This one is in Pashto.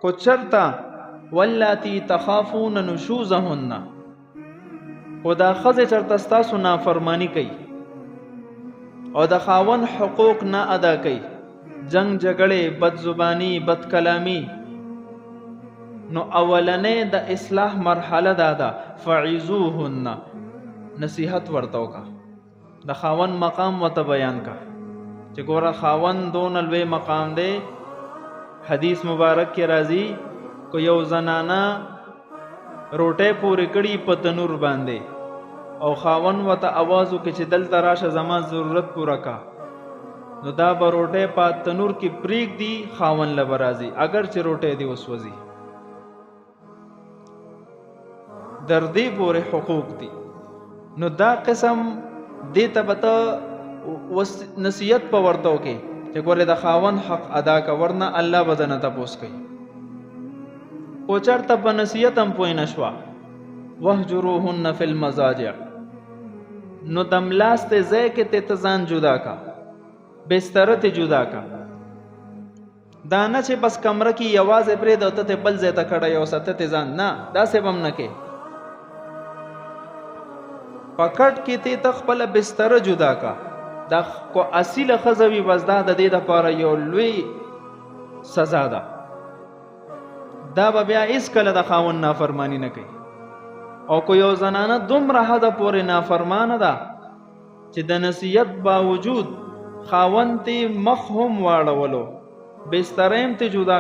کو چرتا واللاتی تخافون نشوزهن او دا ښځې چرته ستاسو نافرمانی کوي او د خاوند حقوق نه ادا کوي، جنگ جګړې، بد زبانی، بد کلامی، نو اولنې د اصلاح مرحله دا ده فعظوهن، نصیحت ورته وکړه، د خاوند مقام ورته بیان کا چې ګوره خاوند دون لوی مقام دی. حدیث مبارک کې راځي کو یو زنانا روټه پورې کړي په تنور باندې او خاوند ورته आवाज وکړي چې دلته راشه زما ضرورت پوره کا، نو دا به روټه په تنور کې پریک دی، خاوند له برازي اگر چې روټه دی وسوځي. در دې پورې حقوق دي. نو دا قسم دې ته به نصیحت په ورته وکړي چې ګوره د خاوند حق ادا کا، ورنه الله به درنه تپوس کوي. او چرته په نصیحت هم پوه نه شوه وهجروهن فی المضاجع، نو د ملاستې ځای کې ته ځان جدا کا، بستره ته جدا کا، دا نه چې بس کمره کې یوازې پرېږده ته بل ځای ته کډه یو ساته ته ځان، نه داسې به هم نه کې. په کټ کې ته خپله بستره جدا کا، دا کو اصیله ښځه وي بس دا د دې دپاره یو لوی سزا ده. دا به بیا هېڅکله د خاوند نافرمانی نه کوي. او که یو زنانه دومره حده پورې نافرمانه ده چې د نصیحت باوجود خاوند ته مخ هم واړولو، بستره هم ته جدا